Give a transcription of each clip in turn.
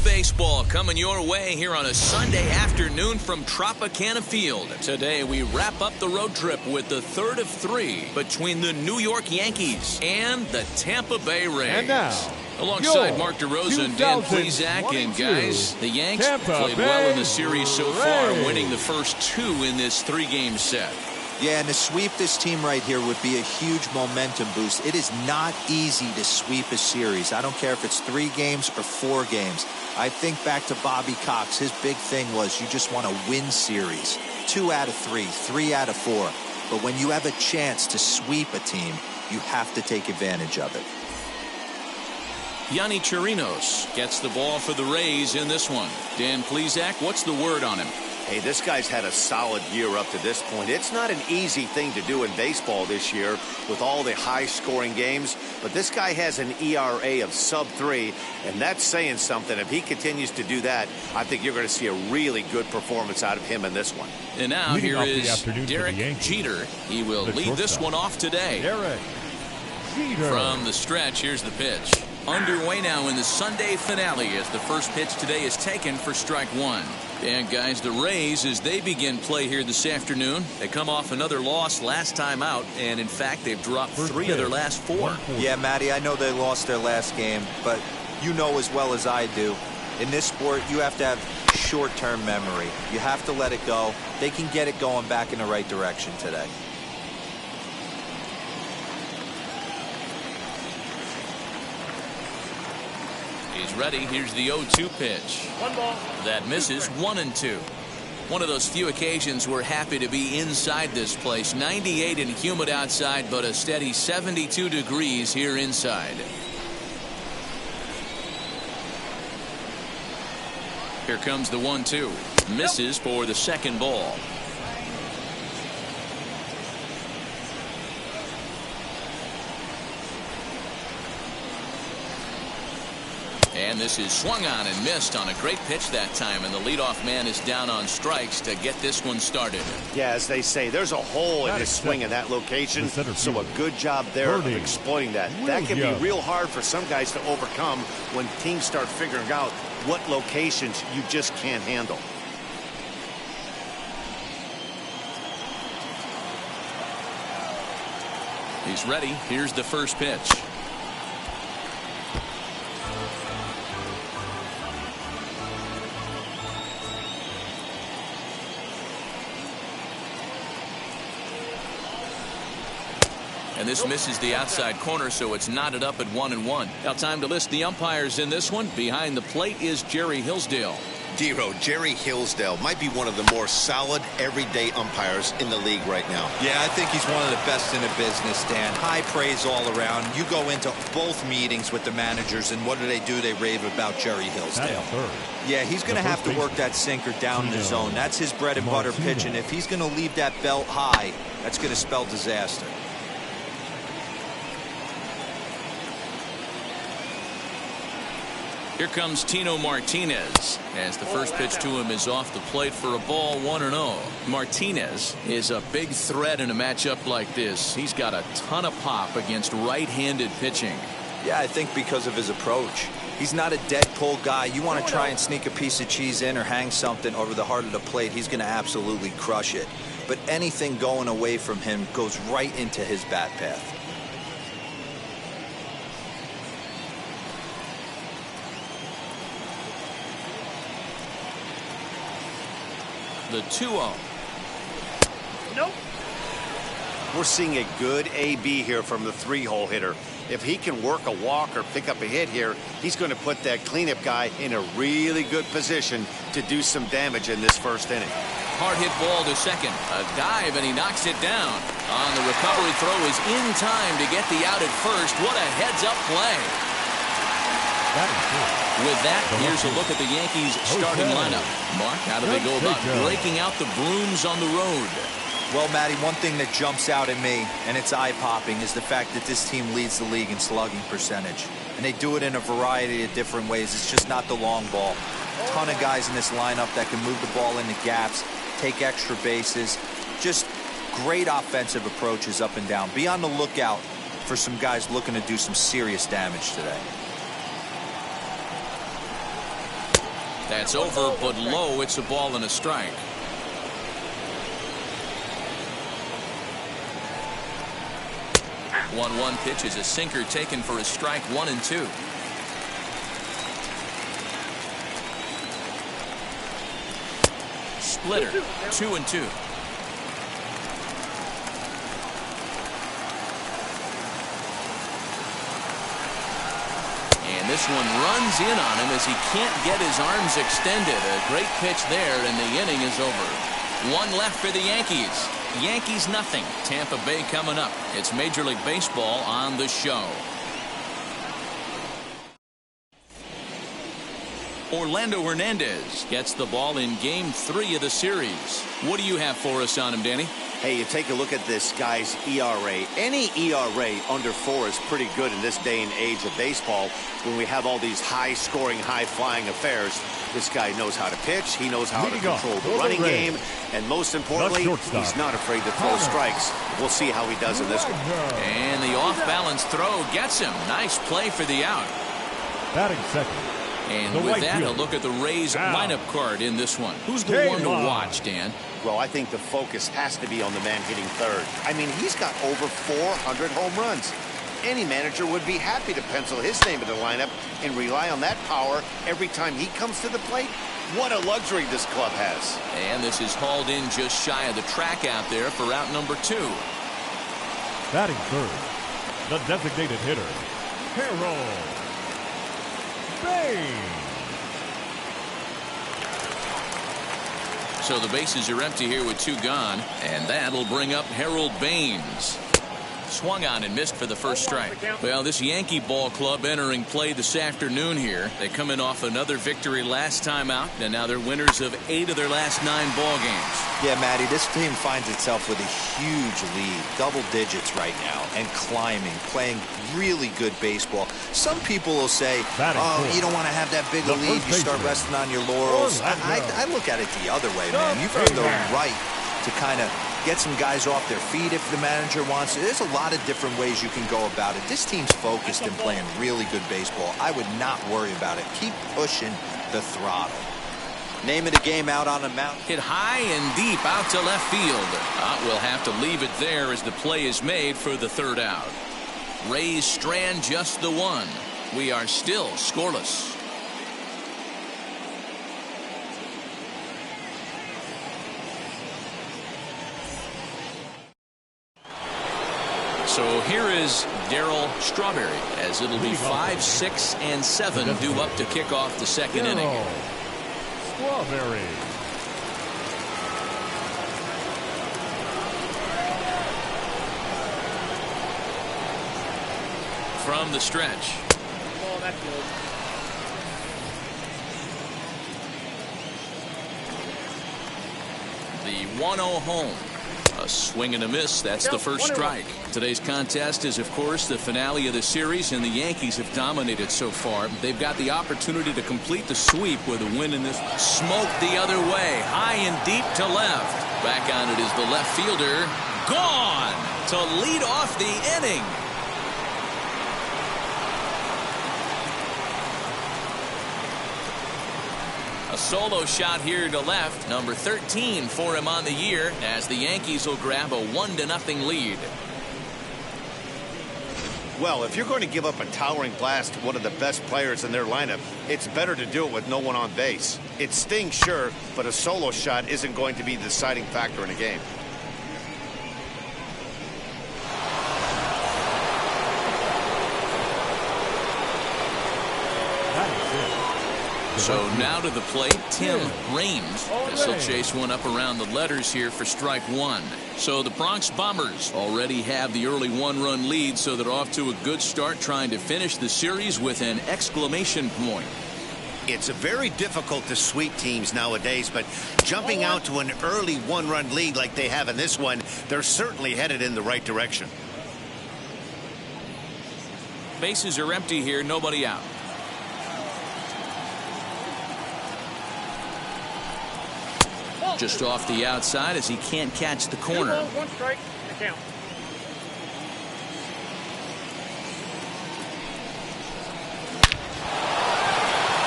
Baseball coming your way here on a Sunday afternoon from Tropicana Field. Today we wrap up the road trip with the third of three between the New York Yankees and the Tampa Bay Rays. And now, alongside Mark DeRosa and Dan Plesac, and guys, the Yanks played well in the series so far, winning the first two in this three-game set. Yeah, and to sweep this team right here would be a huge momentum boost. It is not easy to sweep a series. I don't care if it's 3 games or 4 games. I think back to Bobby Cox. His big thing was you just want to win series. 2 out of 3, 3 out of 4. But when you have a chance to sweep a team, you have to take advantage of it. Yonny Chirinos gets the ball for the Rays in this one. Dan Plesac, what's the word on him? Hey, this guy's had a solid year up to this point. It's not an easy thing to do in baseball this year with all the high-scoring games, but this guy has an ERA of sub-3, and that's saying something. If he continues to do that, I think you're going to see a really good performance out of him in this one. And now here is Derek Jeter. He will lead this one off today. Derek Jeter. From the stretch, here's the pitch. Underway now in the Sunday finale as the first pitch today is taken for strike one. And guys, the Rays, as they begin play here this afternoon, they come off another loss last time out, and in fact they've dropped 3 of their last 4. Yeah, Matty, I know they lost their last game, but you know as well as I do, in this sport you have to have short-term memory. You have to let it go. They can get it going back in the right direction today. He's ready. Here's the 0-2 pitch. 1 ball. That misses. 1-2. One of those few occasions we're happy to be inside this place. 98 and humid outside, but a steady 72 degrees here inside. Here comes the 1-2. Misses for the second ball. And this is swung on and missed on a great pitch that time, and the leadoff man is down on strikes to get this one started. Yeah, as they say, there's a hole in his swing in that location, so a good job there of exploiting that. That can be real hard for some guys to overcome when teams start figuring out what locations you just can't handle. He's ready. Here's the first pitch. And this misses the outside corner, so it's knotted up at 1-1. Now time to list the umpires in this one. Behind the plate is Jerry Hillsdale. Dero, Jerry Hillsdale might be one of the more solid everyday umpires in the league right now. Yeah, I think he's one of the best in the business, Dan. High praise all around. You go into both meetings with the managers, and what do? They rave about Jerry Hillsdale. Yeah, he's going to have to work that sinker down the zone. That's his bread and butter pitch, and if he's going to leave that belt high, that's going to spell disaster. Here comes Tino Martinez as the first pitch to him is off the plate for a ball, 1-0. Martinez is a big threat in a matchup like this. He's got a ton of pop against right-handed pitching. Yeah, I think because of his approach. He's not a dead pull guy. You want to try and sneak a piece of cheese in or hang something over the heart of the plate, he's going to absolutely crush it. But anything going away from him goes right into his bat path. The 2-0. Nope. We're seeing a good AB here from the 3-hole hitter. If he can work a walk or pick up a hit here, he's going to put that cleanup guy in a really good position to do some damage in this first inning. Hard hit ball to second. A dive, and he knocks it down. On the recovery throw is in time to get the out at first. What a heads-up play. With that, here's a look at the Yankees starting lineup. Mark, how do they go about breaking out the brooms on the road? Well, Matty, one thing that jumps out at me, and it's eye-popping, is the fact that this team leads the league in slugging percentage. And they do it in a variety of different ways. It's just not the long ball. A ton of guys in this lineup that can move the ball into gaps, take extra bases. Just great offensive approaches up and down. Be on the lookout for some guys looking to do some serious damage today. That's over, but low. It's a ball and a strike. One pitch is a sinker taken for a strike, 1-2. Splitter, 2-2. And this one runs in on him as he can't get his arms extended. A great pitch there, and the inning is over. One left for the Yankees. Yankees nothing. Tampa Bay coming up. It's Major League Baseball on the show. Orlando Hernandez gets the ball in Game 3 of the series. What do you have for us on him, Danny? Hey, you take a look at this guy's ERA. Any ERA under 4 is pretty good in this day and age of baseball when we have all these high-scoring, high-flying affairs. This guy knows how to pitch. He knows how to control the running game. And most importantly, he's not afraid to throw strikes. We'll see how he does in this one. And the off-balance throw gets him. Nice play for the out. Batting second. And with that, a look at the Rays lineup card in this one. Who's the one to watch, Dan? Well, I think the focus has to be on the man hitting third. I mean, he's got over 400 home runs. Any manager would be happy to pencil his name in the lineup and rely on that power every time he comes to the plate. What a luxury this club has. And this is hauled in just shy of the track out there for out number 2. Batting third, the designated hitter, Harold Baines. So the bases are empty here with 2 gone, and that'll bring up Harold Baines. Swung on and missed for the first strike. Well, this Yankee ball club entering play this afternoon here. They come in off another victory last time out, and now they're winners of 8 of their last 9 ball games. Yeah, Matty, this team finds itself with a huge lead, double digits right now, and climbing, playing really good baseball. Some people will say, oh, you don't want to have that big a lead, you start resting on your laurels. I look at it the other way, man. You've earned the right to kind of get some guys off their feet if the manager wants to. There's a lot of different ways you can go about it. This team's focused and playing really good baseball. I would not worry about it. Keep pushing the throttle. Name of the game out on the mound. Hit high and deep out to left field. We'll have to leave it there as the play is made for the 3rd out. Rays strand just the 1. We are still scoreless. So here is Darryl Strawberry as it'll be 5, 6, and 7 due up to kick off the 2nd inning. Strawberry. From the stretch. The 1-0 home. A swing and a miss. That's the first strike. Today's contest is, of course, the finale of the series, and the Yankees have dominated so far. They've got the opportunity to complete the sweep with a win in this. Smoked the other way. High and deep to left. Back on it is the left fielder. Gone to lead off the inning. A solo shot here to left, number 13 for him on the year, as the Yankees will grab a 1-0 lead. Well, if you're going to give up a towering blast to one of the best players in their lineup, it's better to do it with no one on base. It stings, sure, but a solo shot isn't going to be the deciding factor in a game. So now to the plate, Tim Raines. This will chase one up around the letters here for strike one. So the Bronx Bombers already have the early one-run lead, so they're off to a good start trying to finish the series with an exclamation point. It's very difficult to sweep teams nowadays, but jumping out to an early one-run lead like they have in this one, they're certainly headed in the right direction. Bases are empty here, nobody out. Just off the outside as he can't catch the corner. 1 strike, the count.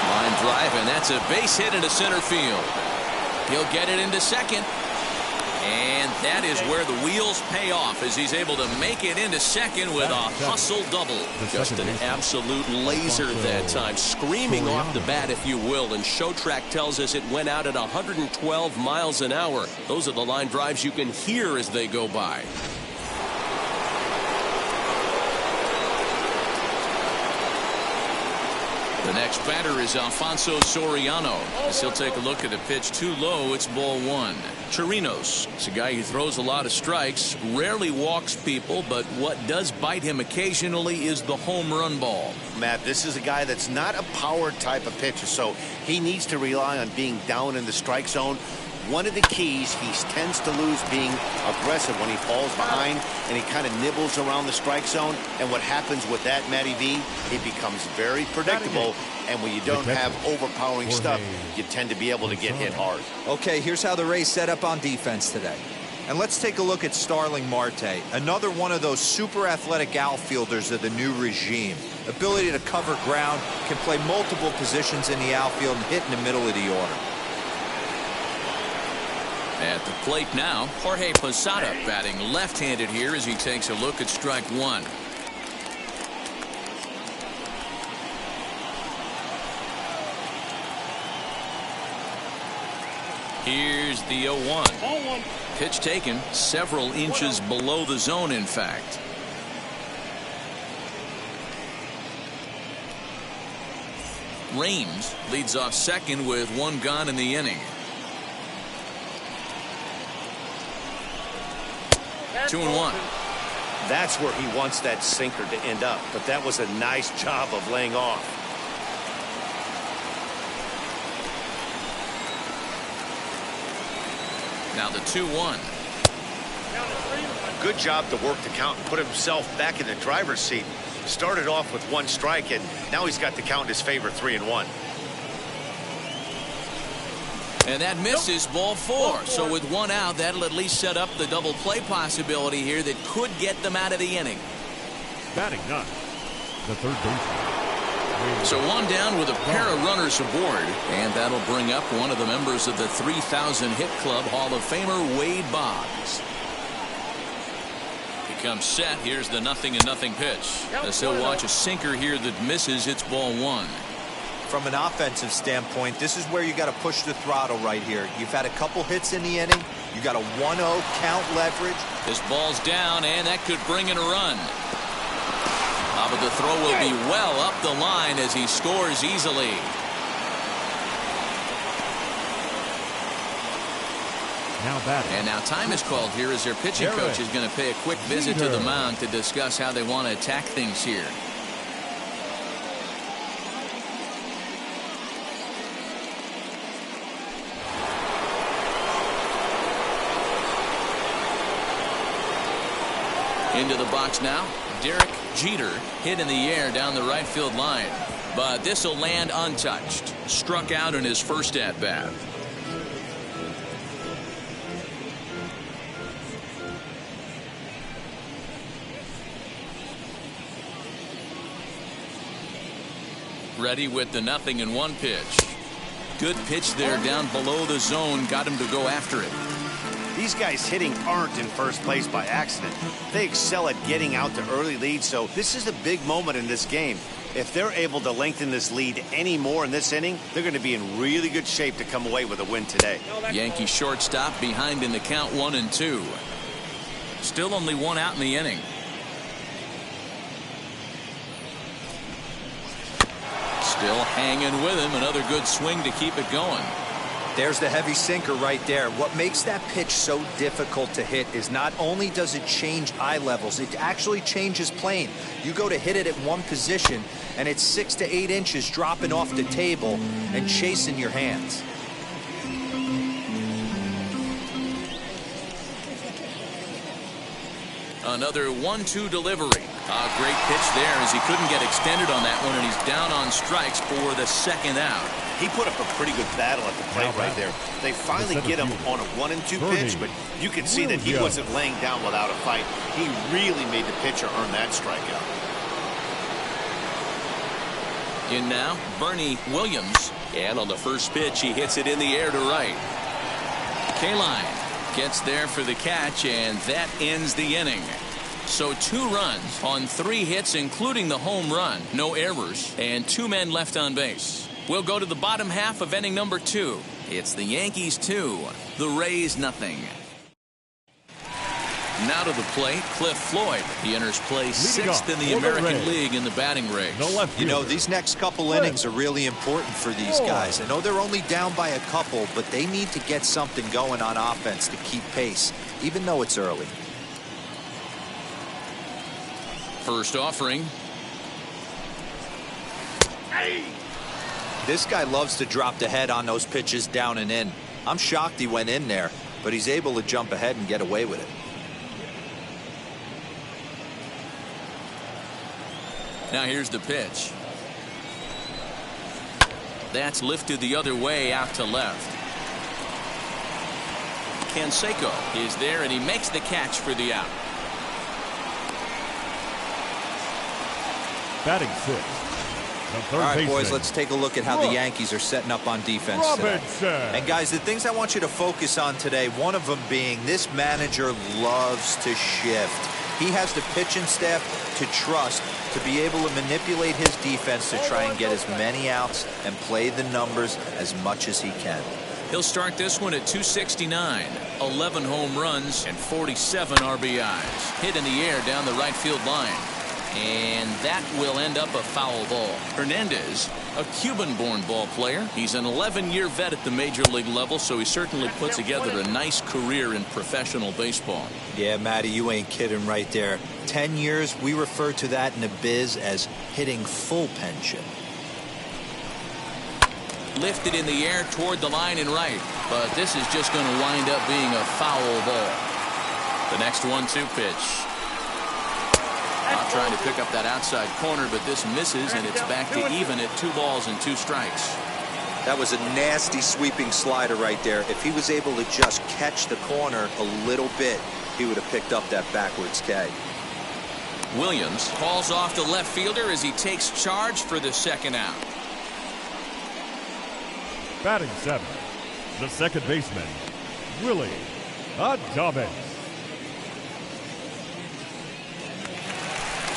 Line drive, and that's a base hit into center field. He'll get it into second. And that is where the wheels pay off as he's able to make it into second with a hustle double. Just an absolute laser that time, screaming off the bat, if you will. And Showtrack tells us it went out at 112 miles an hour. Those are the line drives you can hear as they go by. The next batter is Alfonso Soriano. As he'll take a look at the pitch too low, it's ball one. Chirinos, it's a guy who throws a lot of strikes, rarely walks people, but what does bite him occasionally is the home run ball. Matt, this is a guy that's not a power type of pitcher, so he needs to rely on being down in the strike zone. One of the keys, he tends to lose being aggressive when he falls behind and he kind of nibbles around the strike zone. And what happens with that, Matty V, it becomes very predictable. And when you don't have overpowering stuff, you tend to be able to get hit hard. Okay, here's how the Rays set up on defense today. And let's take a look at Starling Marte, another one of those super athletic outfielders of the new regime. Ability to cover ground, can play multiple positions in the outfield and hit in the middle of the order. At the plate now, Jorge Posada batting left-handed here as he takes a look at strike one. Here's the 0-1. Pitch taken several inches below the zone, in fact. Raines leads off second with one gone in the inning. 2-1. That's where he wants that sinker to end up, but that was a nice job of laying off. Now the 2-1. Good job to work the count and put himself back in the driver's seat. Started off with one strike, and now he's got the count in his favor, 3-1. And that misses, ball four. So with one out, that'll at least set up the double play possibility here that could get them out of the inning. Batting ninth, the third baseman. So one down with a pair of runners aboard, and that'll bring up one of the members of the 3,000 hit club, Hall of Famer Wade Boggs. He comes set. Here's the 0-0 pitch. As he'll watch a sinker here that misses. It's ball one. From an offensive standpoint, this is where you got to push the throttle right here. You've had a couple hits in the inning. You got a 1-0 count leverage. This ball's down, and that could bring in a run. But the throw will be well up the line as he scores easily. Now batting. And now time is called here as their pitching coach is going to pay a quick visit to the mound to discuss how they want to attack things here. Into the box now, Derek Jeter hit in the air down the right field line. But this will land untouched. Struck out in his first at-bat. Ready with the 0-1 pitch. Good pitch there down below the zone. Got him to go after it. These guys hitting aren't in first place by accident. They excel at getting out to early leads, so this is a big moment in this game. If they're able to lengthen this lead any more in this inning, they're going to be in really good shape to come away with a win today. Yankee shortstop behind in the count 1-2. Still only one out in the inning. Still hanging with him. Another good swing to keep it going. There's the heavy sinker right there. What makes that pitch so difficult to hit is not only does it change eye levels, it actually changes plane. You go to hit it at one position, and it's 6 to 8 inches dropping off the table and chasing your hands. Another 1-2 delivery. A great pitch there as he couldn't get extended on that one, and he's down on strikes for the second out. He put up a pretty good battle at the plate right there. They finally get him on a 1-2 pitch, but you can see that he wasn't laying down without a fight. He really made the pitcher earn that strikeout. In now, Bernie Williams. And on the first pitch, he hits it in the air to right. Kaline gets there for the catch, and that ends the inning. So 2 runs on 3 hits, including the home run. No errors, and 2 men left on base. We'll go to the bottom half of inning number 2. It's the Yankees 2, the Rays nothing. Now to the plate, Cliff Floyd. He enters play 6th in the American League in the batting race. You know, these next couple innings are really important for these guys. I know they're only down by a couple, but they need to get something going on offense to keep pace, even though it's early. First offering. This guy loves to drop the head on those pitches down and in. I'm shocked he went in there, but he's able to jump ahead and get away with it. Now here's the pitch. That's lifted the other way out to left. Canseco is there, and he makes the catch for the out. Batting 6. All right, boys, let's take a look at how the Yankees are setting up on defense today. And, guys, the things I want you to focus on today, one of them being this manager loves to shift. He has the pitching staff to trust to be able to manipulate his defense to try and get as many outs and play the numbers as much as he can. He'll start this one at 269. 11 home runs and 47 RBIs. Hit in the air down the right field line. And that will end up a foul ball. Hernandez, a Cuban-born ball player. He's an 11-year vet at the major league level, so he certainly put together a nice career in professional baseball. Yeah, Matty, you ain't kidding right there. 10 years, we refer to that in the biz as hitting full pension. Lifted in the air toward the line and right, but this is just going to wind up being a foul ball. The next 1-2 pitch. Trying to pick up that outside corner, but this misses, and it's back to even at 2 balls and 2 strikes. That was a nasty sweeping slider right there. If he was able to just catch the corner a little bit, he would have picked up that backwards K. Williams calls off the left fielder as he takes charge for the second out. Batting 7. The second baseman, Willie Adames.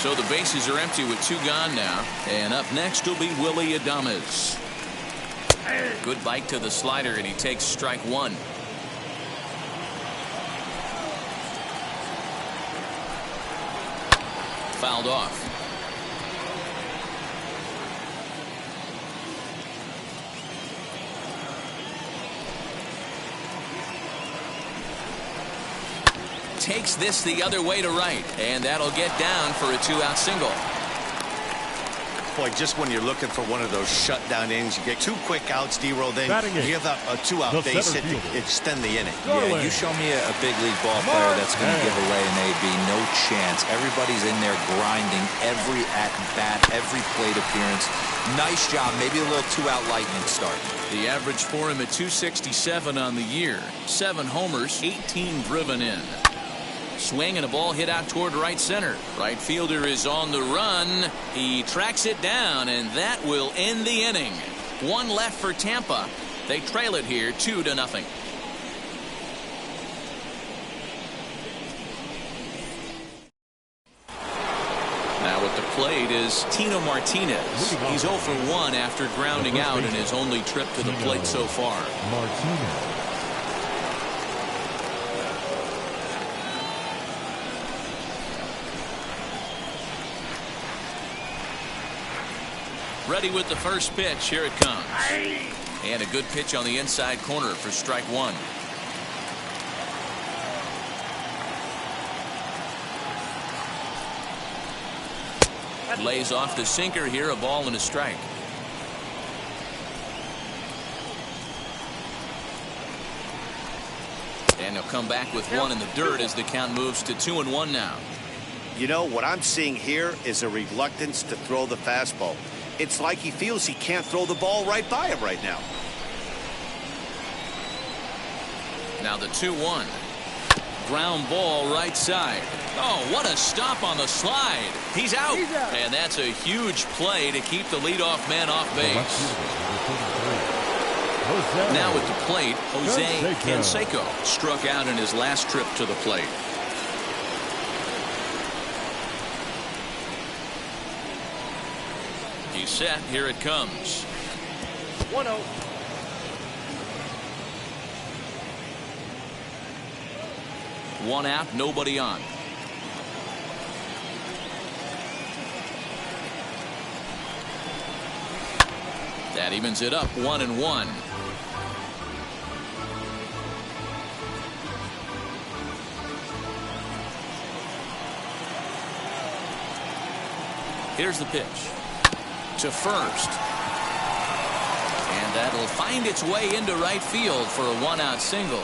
So the bases are empty with 2 gone now. And up next will be Willie Adames. Good bite to the slider, and he takes strike 1. Fouled off. Takes this the other way to right, and that'll get down for a 2-out single. Boy, just when you're looking for one of those shutdown innings, you get 2 quick outs, D-roll, then you give up a 2-out base hit to extend the inning. Yeah, you show me a big league ball player that's going to give away an AB, no chance. Everybody's in there grinding every at-bat, every plate appearance. Nice job, maybe a little 2-out lightning start. The average for him at 267 on the year. 7 homers, 18 driven in. Swing and a ball hit out toward right center. Right fielder is on the run. He tracks it down, and that will end the inning. 1 left for Tampa. They trail it here 2-0. Now at the plate is Tino Martinez. He's 0 for 1 after grounding out in his only trip to the plate so far. Martinez. Ready with the first pitch. Here it comes. And a good pitch on the inside corner for strike one. Lays off the sinker here, a ball and a strike. And he'll come back with one in the dirt as the count moves to 2-1 now. You know, what I'm seeing here is a reluctance to throw the fastball. It's like he feels he can't throw the ball right by him right now. Now the 2-1. Ground ball right side. Oh, what a stop on the slide. He's out. And that's a huge play to keep the leadoff man off base. Now at the plate, Jose Canseco struck out in his last trip to the plate. He's set. Here it comes. 1-0. One out, nobody on. That evens it up 1-1. Here's the pitch to first. And that'll find its way into right field for a one-out single.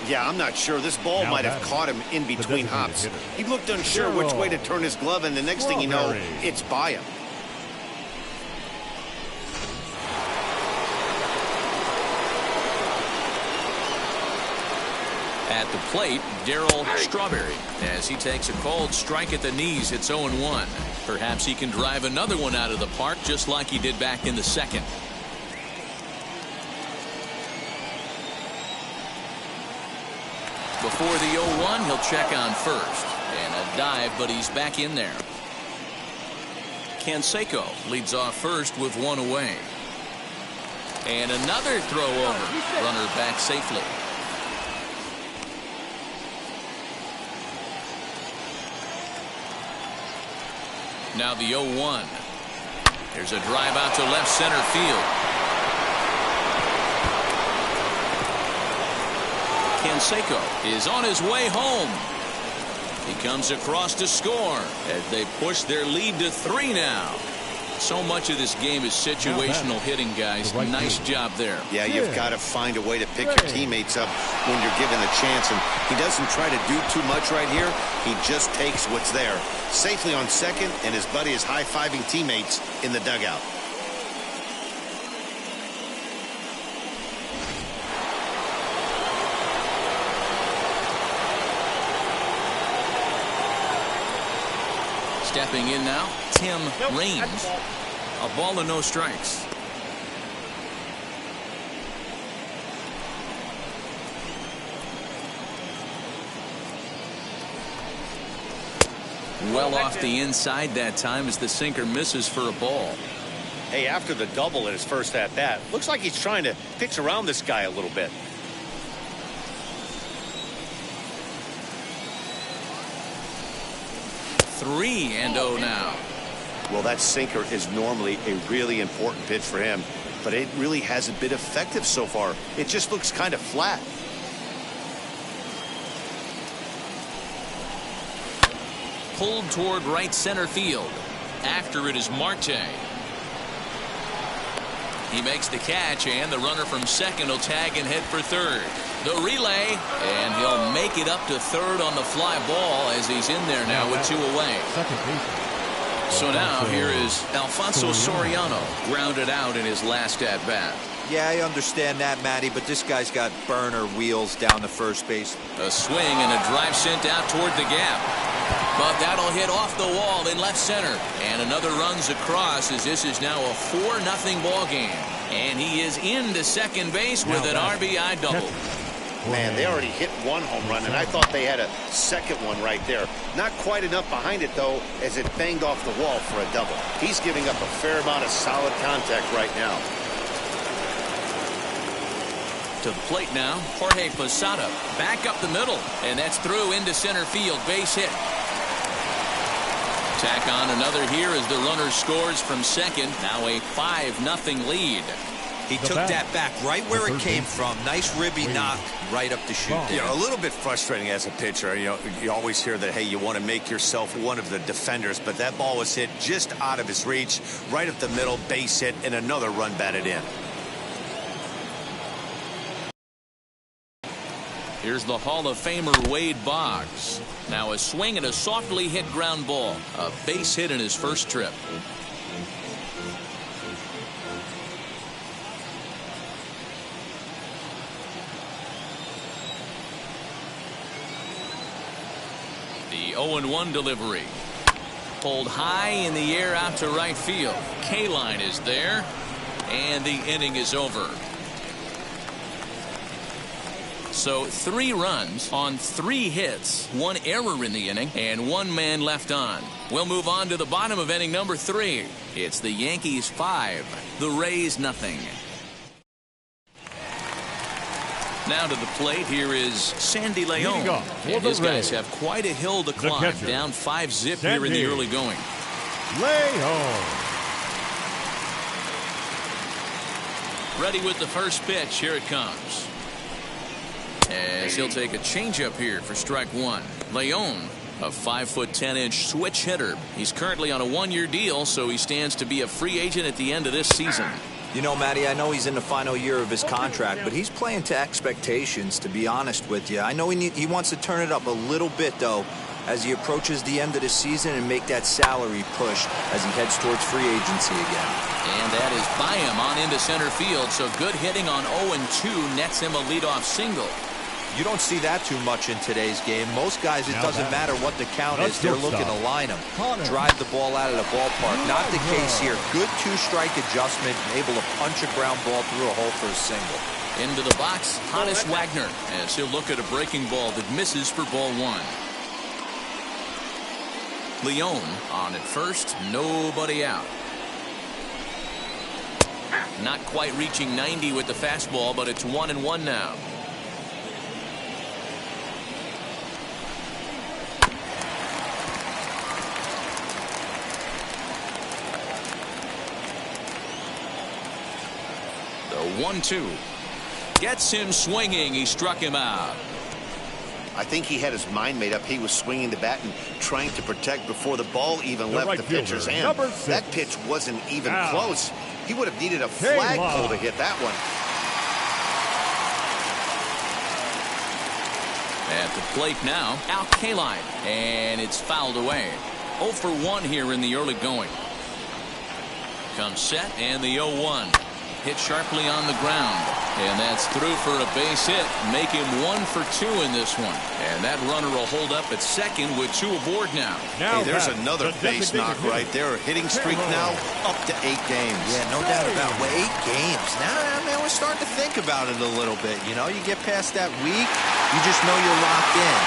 Yeah, I'm not sure. This ball might have caught him in between hops. He looked unsure which way to turn his glove, and the next thing you know, it's by him. At the plate, Darryl Strawberry, as he takes a cold strike at the knees. It's 0-1. Perhaps he can drive another one out of the park just like he did back in the second. Before the 0-1, he'll check on first. And a dive, but he's back in there. Canseco leads off first with one away. And another throw over. Runner back safely. Now the 0-1. There's a drive out to left center field. Canseco is on his way home. He comes across to score as they push their lead to 3 now. So much of this game is situational hitting, guys. Nice job there. Yeah, you've got to find a way to pick your teammates up when you're given the chance. And he doesn't try to do too much right here. He just takes what's there. Safely on second, and his buddy is high-fiving teammates in the dugout. Stepping in now, Tim Raines. A ball and no strikes. Well off the inside that time as the sinker misses for a ball. Hey, after the double at his first at-bat, looks like he's trying to pitch around this guy a little bit. Three and 0 now. Well, that sinker is normally a really important pitch for him, but it really hasn't been effective so far. It just looks kind of flat. Pulled toward right center field. After it is Marte. He makes the catch, and the runner from second will tag and head for third. The relay, and he'll make it up to third on the fly ball as he's in there now with 2 away. So now here is Alfonso Soriano, grounded out in his last at-bat. Yeah, I understand that, Matty, but this guy's got burner wheels down the first base. A swing and a drive sent out toward the gap. But that'll hit off the wall in left center. And another runs across as this is now a 4-0 ball game. And he is into second base with an RBI double. Man, they already hit one home run, and I thought they had a second one right there. Not quite enough behind it, though, as it banged off the wall for a double. He's giving up a fair amount of solid contact right now. To the plate now, Jorge Posada back up the middle, and that's through into center field, base hit. Tack on another here as the runner scores from second. Now a 5-0 lead. He took that back right where it came from. Nice ribby knock right up the chute. Yeah, a little bit frustrating as a pitcher. You always hear that, hey, you want to make yourself one of the defenders, but that ball was hit just out of his reach, right up the middle, base hit, and another run batted in. Here's the Hall of Famer Wade Boggs. Now a swing and a softly hit ground ball. A base hit in his first trip. The 0-1 delivery. Pulled high in the air out to right field. K-line is there. And the inning is over. So 3 runs on 3 hits, 1 error in the inning, and 1 man left on. We'll move on to the bottom of inning number 3. It's the Yankees 5, the Rays nothing. Now to the plate, here is Sandy Leon. And his guys have quite a hill to climb, down 5-zip here in the early going. Leon. Ready with the first pitch. Here it comes. As he'll take a changeup here for strike 1. Leon, a 5'10" switch hitter. He's currently on a 1-year deal, so he stands to be a free agent at the end of this season. You know, Matty, I know he's in the final year of his contract, but he's playing to expectations, to be honest with you. I know he wants to turn it up a little bit, though, as he approaches the end of the season and make that salary push as he heads towards free agency again. And that is by him on into center field, so good hitting on 0-2 nets him a leadoff single. You don't see that too much in today's game. Most guys, it doesn't matter what the count is. They're looking to line them, drive the ball out of the ballpark. Not the case here. Good 2-strike adjustment, able to punch a ground ball through a hole for a single. Into the box, Honus Wagner, as he'll look at a breaking ball that misses for ball 1. Leon on at first, nobody out. Not quite reaching 90 with the fastball, but it's 1-1 now. The 1-2 gets him swinging. He struck him out. I think he had his mind made up. He was swinging the bat and trying to protect before the ball even left the pitcher's hand. That pitch wasn't even close. He would have needed a flagpole to hit that one. At the plate now, Al Kaline, and it's fouled away. 0 for 1 here in the early going. Comes set, and the 0-1. Hit sharply on the ground, and that's through for a base hit. Make him 1 for 2 in this one. And that runner will hold up at second with 2 aboard now. Hey, there's another base knock right there. Hitting streak now up to 8 games. Yeah, no doubt about it. 8 games. Now we're starting to think about it a little bit. You know, you get past that week, you just know you're locked in.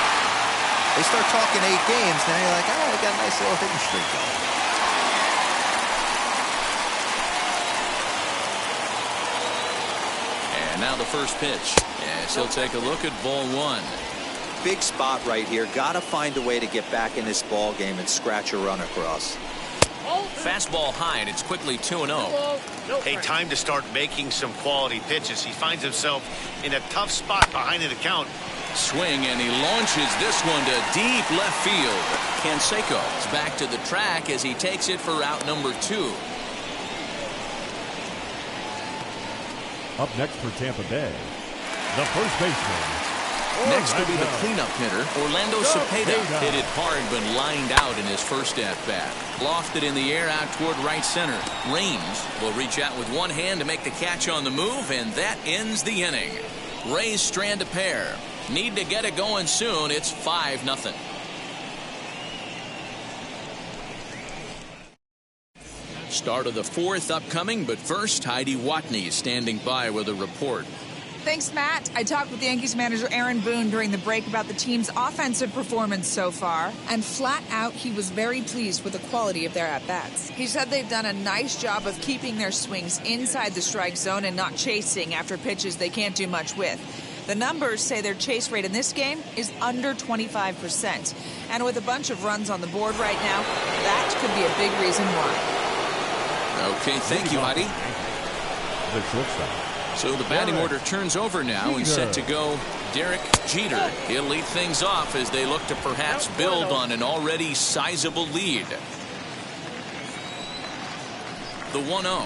They start talking 8 games, now you're like, oh, we got a nice little hitting streak going. Now the first pitch, as he'll take a look at ball 1. Big spot right here. Got to find a way to get back in this ball game and scratch a run across. Fastball high, and it's quickly 2-0. Hey, time to start making some quality pitches. He finds himself in a tough spot behind the count. Swing, and he launches this one to deep left field. Canseco is back to the track as he takes it for out number 2. Up next for Tampa Bay, the first baseman. Next will be the cleanup hitter, Orlando Cepeda. Hit it hard but lined out in his first at-bat. Lofted in the air out toward right center. Raines will reach out with one hand to make the catch on the move, and that ends the inning. Rays strand a pair. Need to get it going soon. It's 5-0. Start of the 4th upcoming, but first, Heidi Watney is standing by with a report. Thanks, Matt. I talked with Yankees manager Aaron Boone during the break about the team's offensive performance so far, and flat out, he was very pleased with the quality of their at-bats. He said they've done a nice job of keeping their swings inside the strike zone and not chasing after pitches they can't do much with. The numbers say their chase rate in this game is under 25%. And with a bunch of runs on the board right now, that could be a big reason why. Okay, thank you, Heidi. The shortstop. So the batting order turns over now and set to go Derek Jeter. He'll lead things off as they look to perhaps build on an already sizable lead. The 1-0.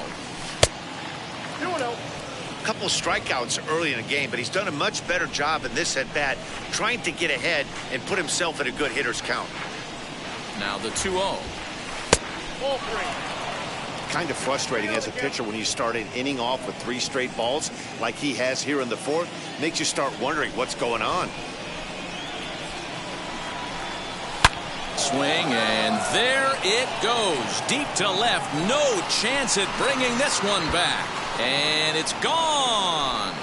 A couple strikeouts early in the game, but he's done a much better job in this at-bat trying to get ahead and put himself at a good hitter's count. Now the 2-0. Kind of frustrating as a pitcher when you start an inning off with 3 straight balls like he has here in the 4th. Makes you start wondering what's going on. Swing, and there it goes. Deep to left. No chance at bringing this one back. And it's gone.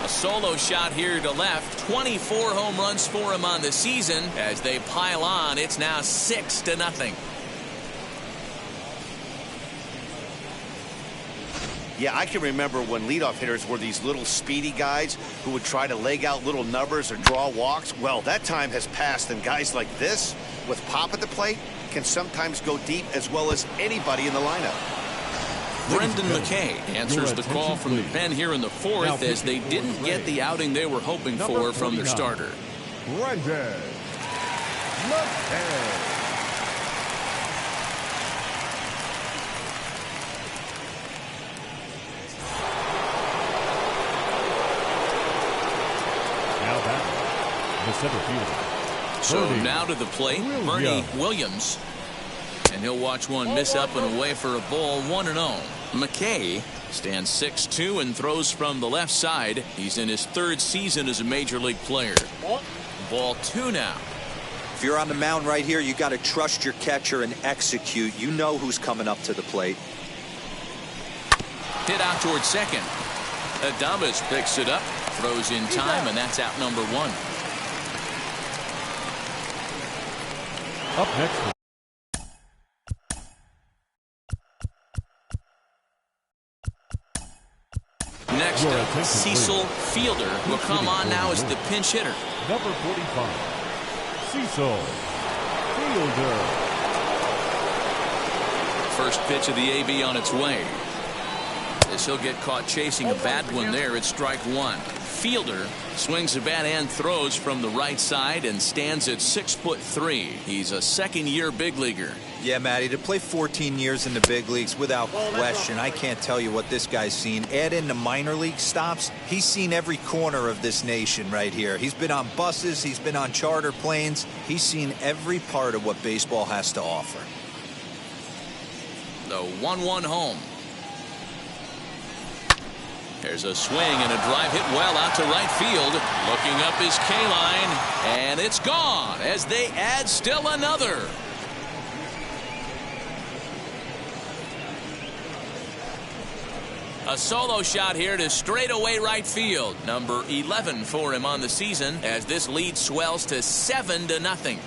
A solo shot here to left. 24 home runs for him on the season. As they pile on, it's now 6-0. Yeah, I can remember when leadoff hitters were these little speedy guys who would try to leg out little numbers or draw walks. Well, that time has passed, and guys like this, with pop at the plate, can sometimes go deep as well as anybody in the lineup. Brendan McKay answers the call from the pen here in the 4th as they didn't get the outing they were hoping for from their starter. Brendan McKay. The center fielder. So now to the plate, Bernie Williams. And he'll watch one miss up and away for a ball. 1-0. McKay stands 6'2" and throws from the left side. He's in his 3rd season as a major league player. Ball 2 now. If you're on the mound right here, you got to trust your catcher and execute. You know who's coming up to the plate. Hit out towards second. Adames picks it up, throws in time, and that's out number 1. Up next. Next up, Cecil Fielder will come on now as the pinch hitter. Number 45, Cecil Fielder. First pitch of the AB on its way. As he'll get caught chasing a bad one there at strike 1. Fielder swings the bat and throws from the right side and stands at 6'3". He's a 2nd-year big leaguer. Yeah, Matty, to play 14 years in the big leagues without question, I can't tell you what this guy's seen. Add in the minor league stops, he's seen every corner of this nation right here. He's been on buses, he's been on charter planes. He's seen every part of what baseball has to offer. The 1-1 home. There's a swing and a drive hit well out to right field. Looking up is K-line, and it's gone as they add still another. A solo shot here to straightaway right field. Number 11 for him on the season as this lead swells to 7-0.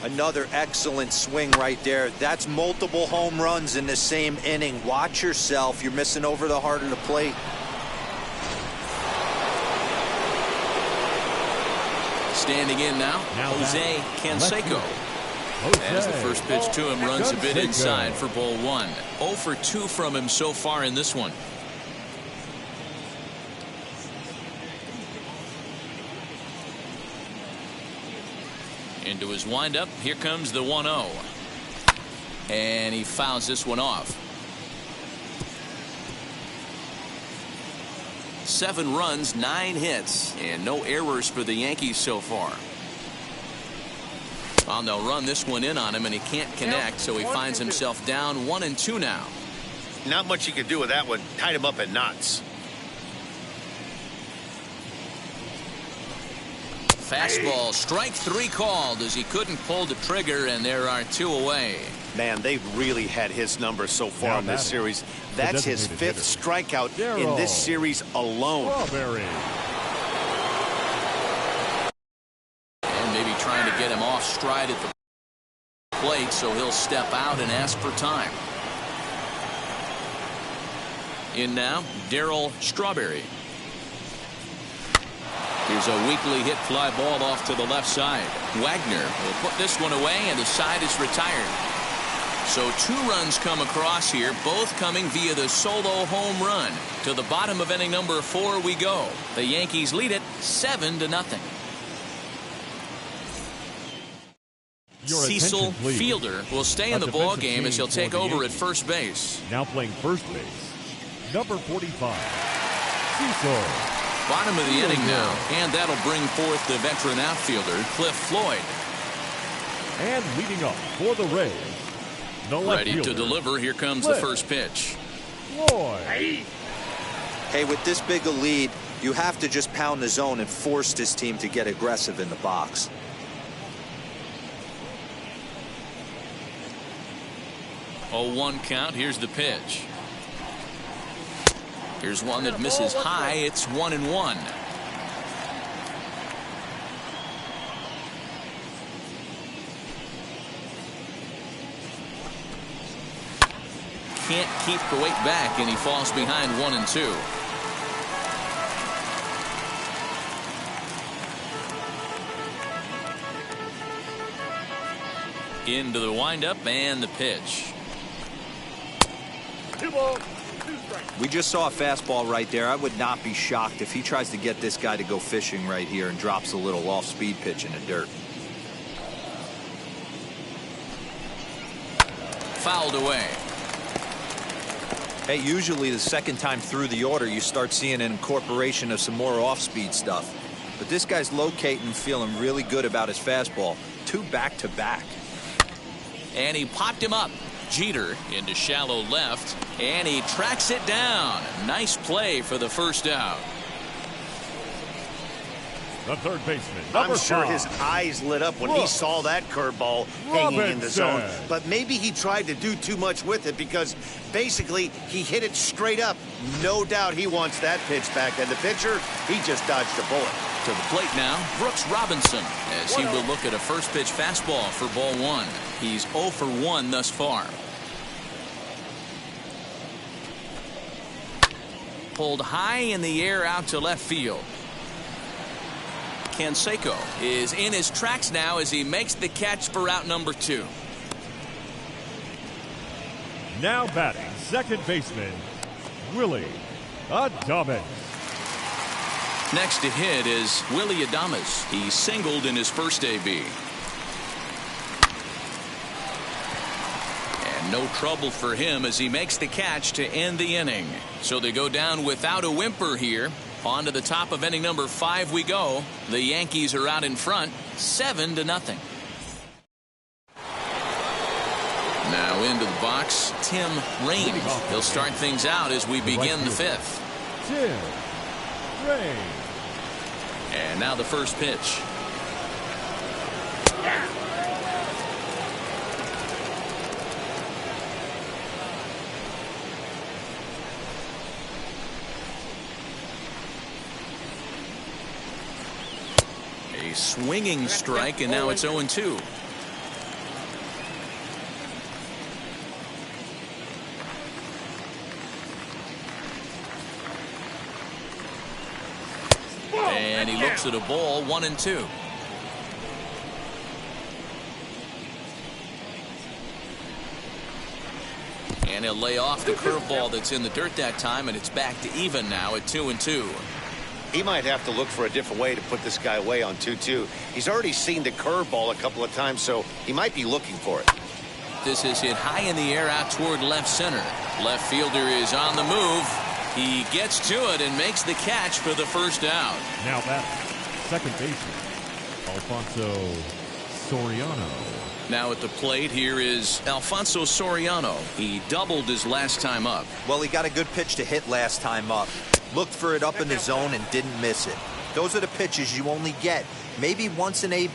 Another excellent swing right there. That's multiple home runs in the same inning. Watch yourself. You're missing over the heart of the plate. Standing in now Jose Canseco. As the first pitch to him runs a bit inside for ball 1. 0 for 2 from him so far in this one. Into his windup. Here comes the 1-0. And he fouls this one off. 7 runs, 9 hits, and no errors for the Yankees so far. Well, they'll run this one in on him, and he can't connect, so he finds himself down 1-2 now. Not much you can do with that one. Tied him up in knots. Fastball, strike 3 called as he couldn't pull the trigger, and there are 2 away. Man, they've really had his number so far in this series. That's his 5th strikeout in this series alone. And maybe trying to get him off stride at the plate, so he'll step out and ask for time. In now, Darryl Strawberry. Here's a weakly hit fly ball off to the left side. Wagner will put this one away, and the side is retired. So 2 runs come across here, both coming via the solo home run. To the bottom of inning number 4 we go. The Yankees lead it 7-0. Cecil Fielder will stay in the ball game as he'll take over at first base. Now playing first base, number 45, Cecil. Bottom of the inning now, and that'll bring forth the veteran outfielder, Cliff Floyd. And leading up for the Rays, the left ready fielder, to deliver. Here comes Cliff the first pitch. Floyd. Hey, with this big a lead, you have to just pound the zone and force this team to get aggressive in the box. Oh, 1 count. Here's the pitch. Here's one that misses high. It's 1-1. Can't keep the weight back, and he falls behind 1-2. Into the windup and the pitch. We just saw a fastball right there. I would not be shocked if he tries to get this guy to go fishing right here and drops a little off-speed pitch in the dirt. Fouled away. Hey, usually the second time through the order you start seeing an incorporation of some more off-speed stuff. But this guy's locating, feeling really good about his fastball. 2 back-to-back. And he popped him up. Jeter into shallow left, and he tracks it down. Nice play for the first out. The third baseman, I'm sure 5, his eyes lit up when he saw that curveball hanging in the zone. But maybe he tried to do too much with it because basically he hit it straight up. No doubt he wants that pitch back. And the pitcher, he just dodged a bullet. To the plate now, Brooks Robinson, as he will look at a first pitch fastball for ball 1. He's 0 for 1 thus far. Pulled high in the air out to left field. Canseco is in his tracks now as he makes the catch for out number 2. Now batting, second baseman, Willie Adames. Next to hit is Willie Adames. He singled in his first AB. And no trouble for him as he makes the catch to end the inning. So they go down without a whimper here. On to the top of inning number 5 we go. The Yankees are out in front, 7-0. Now into the box, Tim Raines. He'll start things out as we begin the 5th. Tim Raines. And now the first pitch. A swinging strike, and now it's 0-2. And he looks at a ball, 1-2. And he'll lay off the curveball that's in the dirt that time, and it's back to even now at 2-2. He might have to look for a different way to put this guy away on 2-2. He's already seen the curveball a couple of times, so he might be looking for it. This is hit high in the air out toward left center. Left fielder is on the move. He gets to it and makes the catch for the first out. Now batting, second baseman, Alfonso Soriano. Now at the plate here is Alfonso Soriano. He doubled his last time up. Well, he got a good pitch to hit last time up. Looked for it up in the zone and didn't miss it. Those are the pitches you only get maybe once in a